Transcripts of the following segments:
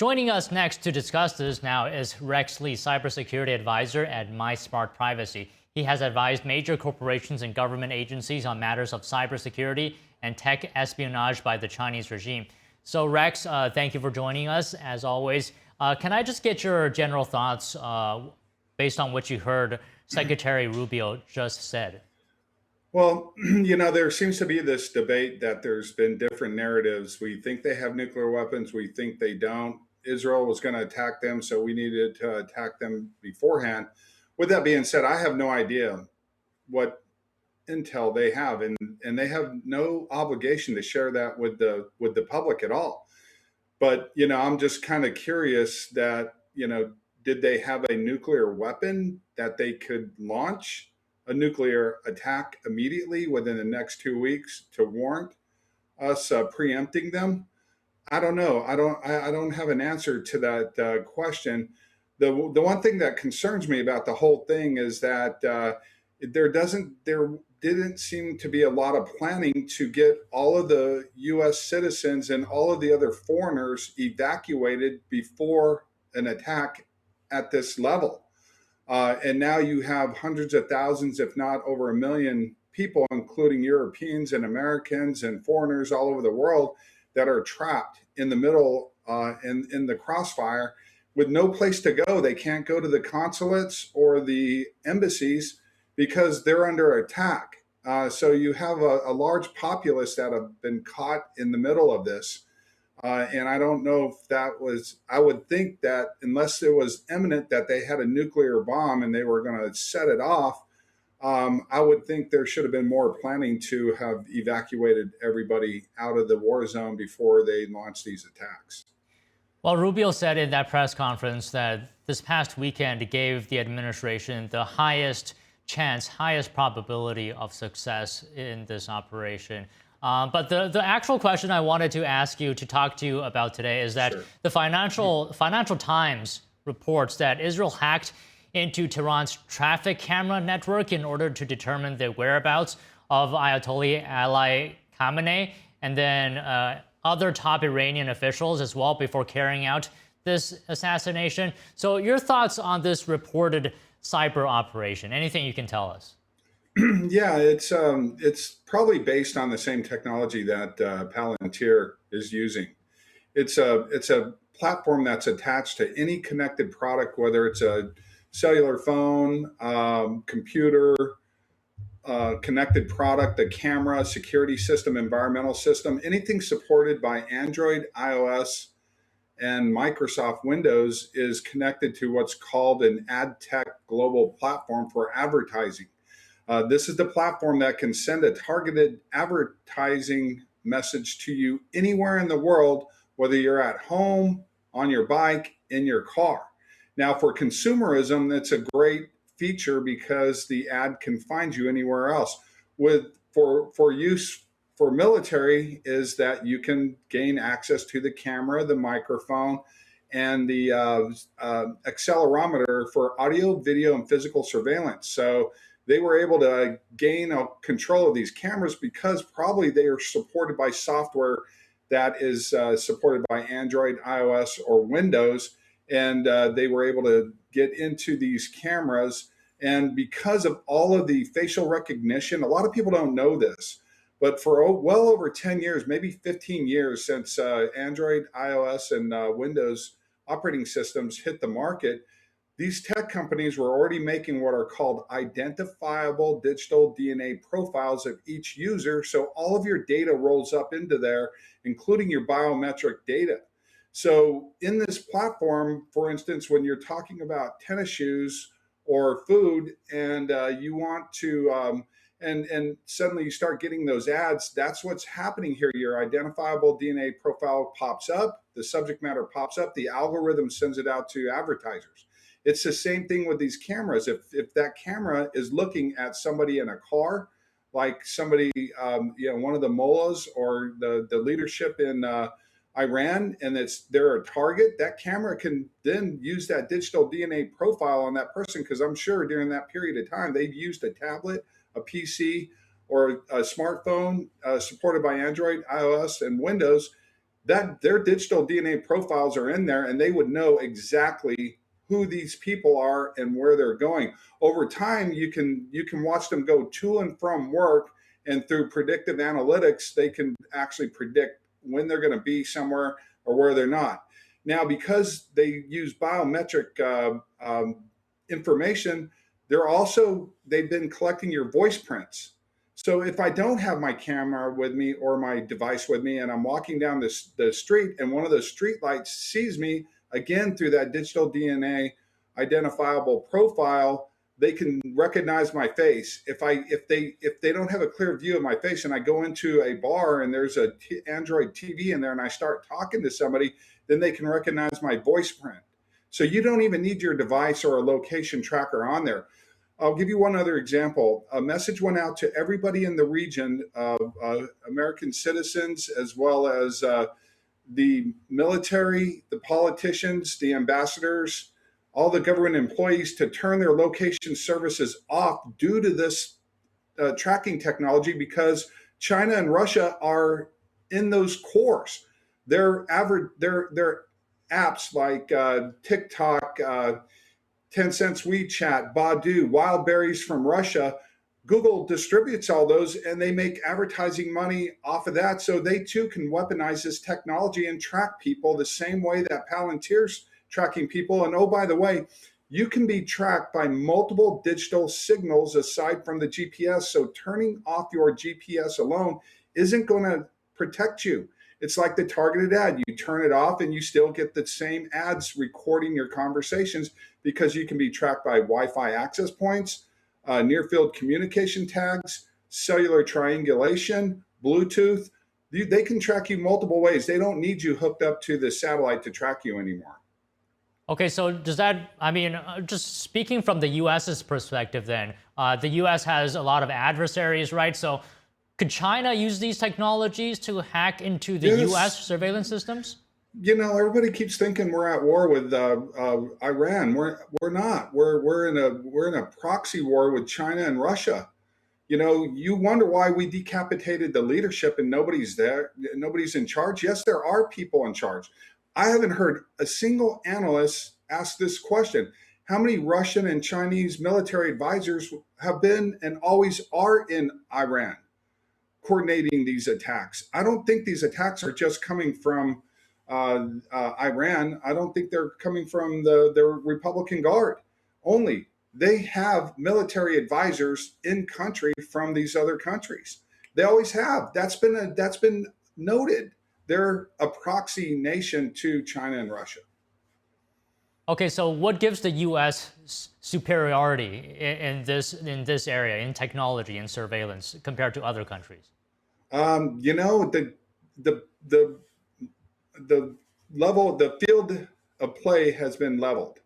Joining us next to discuss this now is Rex Lee, cybersecurity advisor at My Smart Privacy. He has advised major corporations and government agencies on matters of cybersecurity and tech espionage by the Chinese regime. So, Rex, thank you for joining us, as always. Can I just get your general thoughts based on what you heard Secretary Rubio just said? Well, there seems to be this debate that there's been different narratives. We think they have nuclear weapons, we think they don't. Israel was going to attack them, so we needed to attack them beforehand. With that being said, I have no idea what intel they have, and they have no obligation to share that with the public at all. But I'm just kind of curious that did they have a nuclear weapon that they could launch a nuclear attack immediately within the next 2 weeks to warrant us preempting them? I don't know. I don't have an answer to that question. The one thing that concerns me about the whole thing is that there didn't seem to be a lot of planning to get all of the U.S. citizens and all of the other foreigners evacuated before an attack at this level. And now you have hundreds of thousands, if not over a million people, including Europeans and Americans and foreigners all over the world, that are trapped in the middle in the crossfire with no place to go. They can't go to the consulates or the embassies because they're under attack. So you have a large populace that have been caught in the middle of this. And I don't know if I would think that unless it was imminent that they had a nuclear bomb and they were going to set it off, I would think there should have been more planning to have evacuated everybody out of the war zone before they launched these attacks. Well, Rubio said in that press conference that this past weekend gave the administration the highest chance, highest probability of success in this operation. But the actual question I wanted to ask you to talk to you about today is that the Financial Times reports that Israel hacked into Tehran's traffic camera network in order to determine the whereabouts of Ayatollah Ali Khamenei and then other top Iranian officials as well before carrying out this assassination. So your thoughts on this reported cyber operation? Anything you can tell us? Yeah, it's probably based on the same technology that Palantir is using. It's a platform that's attached to any connected product, whether it's a cellular phone, computer, connected product, the camera, security system, environmental system, anything supported by Android, iOS, and Microsoft Windows is connected to what's called an ad tech global platform for advertising. This is the platform that can send a targeted advertising message to you anywhere in the world, whether you're at home, on your bike, in your car. Now, for consumerism, that's a great feature because the ad can find you anywhere else. For use for military is that you can gain access to the camera, the microphone, and the accelerometer for audio, video, and physical surveillance. So they were able to gain control of these cameras because probably they are supported by software that is supported by Android, iOS, or Windows. And they were able to get into these cameras. And because of all of the facial recognition, a lot of people don't know this, but for well over 10 years, maybe 15 years since Android, iOS, and Windows operating systems hit the market, these tech companies were already making what are called identifiable digital DNA profiles of each user. So all of your data rolls up into there, including your biometric data. So in this platform, for instance, when you're talking about tennis shoes or food and you want to, and suddenly you start getting those ads, that's what's happening here. Your identifiable DNA profile pops up, the subject matter pops up, the algorithm sends it out to advertisers. It's the same thing with these cameras. If that camera is looking at somebody in a car, like somebody, one of the mullahs or the leadership in Iran, and they're a target, that camera can then use that digital DNA profile on that person, because I'm sure during that period of time they've used a tablet, a PC, or a smartphone supported by Android, iOS, and Windows that their digital DNA profiles are in there, and they would know exactly who these people are and where they're going. Over time, you can watch them go to and from work, and through predictive analytics, they can actually predict when they're going to be somewhere or where they're not. Now, because they use biometric information, they've been collecting your voice prints. So if I don't have my camera with me or my device with me, and I'm walking down the street, and one of those street lights sees me, again through that digital DNA identifiable profile, they can recognize my face. If they don't have a clear view of my face, and I go into a bar and there's a Android TV in there, and I start talking to somebody, then they can recognize my voice print. So you don't even need your device or a location tracker on there. I'll give you one other example. A message went out to everybody in the region, American citizens, as well as the military, the politicians, the ambassadors, all the government employees, to turn their location services off due to this tracking technology, because China and Russia are in those cores. Their apps like TikTok, Tencent's WeChat, Baidu, Wild Berries from Russia, Google distributes all those, and they make advertising money off of that. So they too can weaponize this technology and track people the same way that Palantir's tracking people. And oh, by the way, you can be tracked by multiple digital signals aside from the GPS. So turning off your GPS alone isn't going to protect you. It's like the targeted ad. You turn it off and you still get the same ads recording your conversations, because you can be tracked by Wi-Fi access points, near field communication tags, cellular triangulation, Bluetooth. They can track you multiple ways. They don't need you hooked up to the satellite to track you anymore. Okay, so does that, I mean, just speaking from the US's perspective then, the US has a lot of adversaries, right? So could China use these technologies to hack into the Yes. US surveillance systems? Everybody keeps thinking we're at war with Iran. We're not. We're in a proxy war with China and Russia. You wonder why we decapitated the leadership and nobody's there. Nobody's in charge. Yes, there are people in charge. I haven't heard a single analyst ask this question. How many Russian and Chinese military advisors have been and always are in Iran coordinating these attacks? I don't think these attacks are just coming from Iran. I don't think they're coming from the Republican Guard only. They have military advisors in country from these other countries. They always have. That's been noted. They're a proxy nation to China and Russia. Okay, so what gives the U.S. superiority in this area, in technology and surveillance, compared to other countries? The level, the field of play has been leveled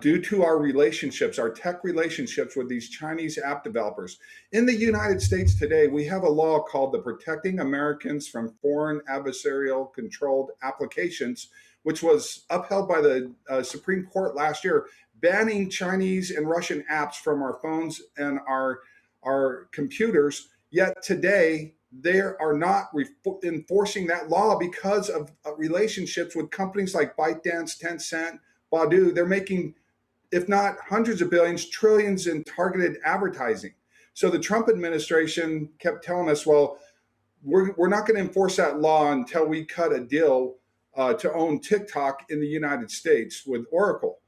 due to our relationships, our tech relationships with these Chinese app developers. In the United States today, we have a law called the Protecting Americans from Foreign Adversarial Controlled Applications, which was upheld by the Supreme Court last year, banning Chinese and Russian apps from our phones and our computers. Yet today, they are not enforcing that law because of relationships with companies like ByteDance, Tencent, Baidu. They're making, if not hundreds of billions, trillions in targeted advertising. So the Trump administration kept telling us, well, we're not going to enforce that law until we cut a deal to own TikTok in the United States with Oracle.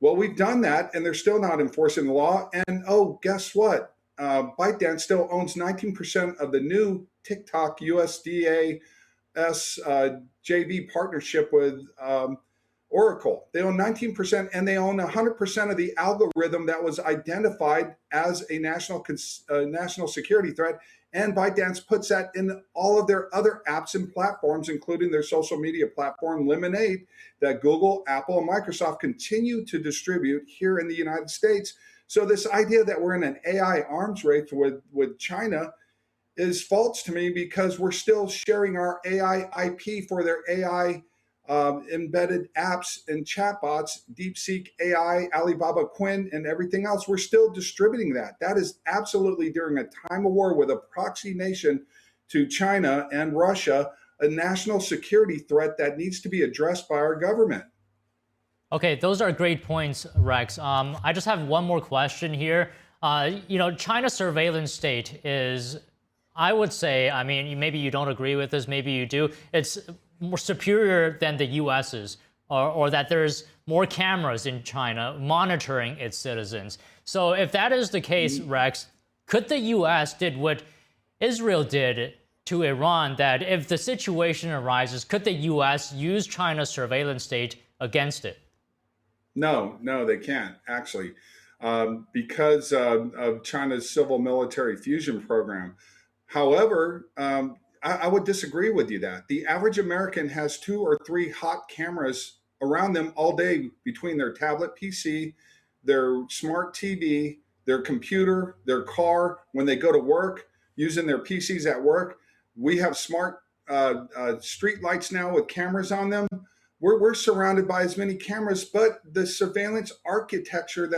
Well, we've done that, and they're still not enforcing the law. And oh, guess what? ByteDance still owns 19% of the new TikTok USDA JV partnership with Oracle. They own 19%, and they own 100% of the algorithm that was identified as a national security threat. And ByteDance puts that in all of their other apps and platforms, including their social media platform, Lemonade, that Google, Apple, and Microsoft continue to distribute here in the United States. So this idea that we're in an AI arms race with China is false to me, because we're still sharing our AI IP for their AI embedded apps and chatbots, DeepSeek AI, Alibaba Quinn, and everything else. We're still distributing that. That is absolutely during a time of war with a proxy nation to China and Russia. a national security threat that needs to be addressed by our government. Okay, those are great points, Rex. I just have one more question here. China's surveillance state is, I would say, I mean, maybe you don't agree with this, maybe you do. It's more superior than the US's, or that there's more cameras in China monitoring its citizens. So if that is the case, Rex, could the US did what Israel did to Iran, that if the situation arises, could the US use China's surveillance state against it? No, no, they can't actually, because of China's civil military fusion program. However, I would disagree with you that the average American has 2 or 3 hot cameras around them all day between their tablet PC, their smart TV, their computer, their car, when they go to work, using their PCs at work. We have smart street lights now with cameras on them. We're surrounded by as many cameras, but the surveillance architecture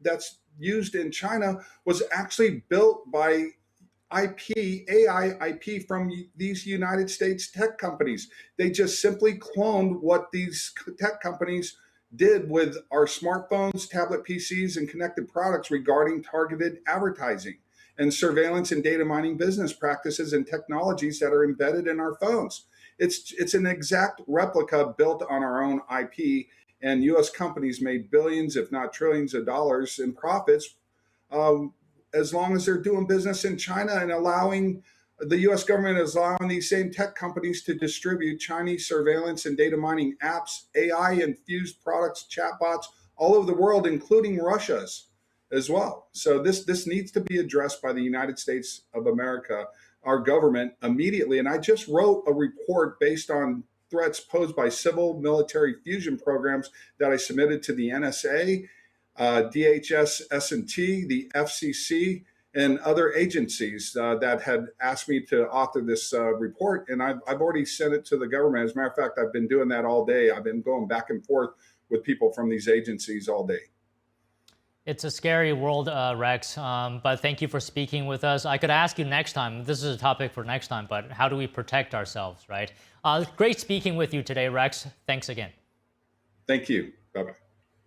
that's used in China was actually built by IP, AI IP from these United States tech companies. They just simply cloned what these tech companies did with our smartphones, tablet PCs, and connected products regarding targeted advertising and surveillance and data mining business practices and technologies that are embedded in our phones. It's an exact replica built on our own IP, and U.S. companies made billions, if not trillions, of dollars in profits um, as long as they're doing business in China and allowing the U.S. government is allowing these same tech companies to distribute Chinese surveillance and data mining apps, AI infused products, chatbots all over the world, including Russia's as well. So this needs to be addressed by the United States of America, our government, immediately. And I just wrote a report based on threats posed by civil military fusion programs that I submitted to the NSA, DHS, S&T, the FCC, and other agencies that had asked me to author this report. And I've already sent it to the government. As a matter of fact, I've been doing that all day. I've been going back and forth with people from these agencies all day. It's a scary world, Rex, but thank you for speaking with us. I could ask you next time, this is a topic for next time, but how do we protect ourselves, right? Great speaking with you today, Rex. Thanks again. Thank you. Bye-bye.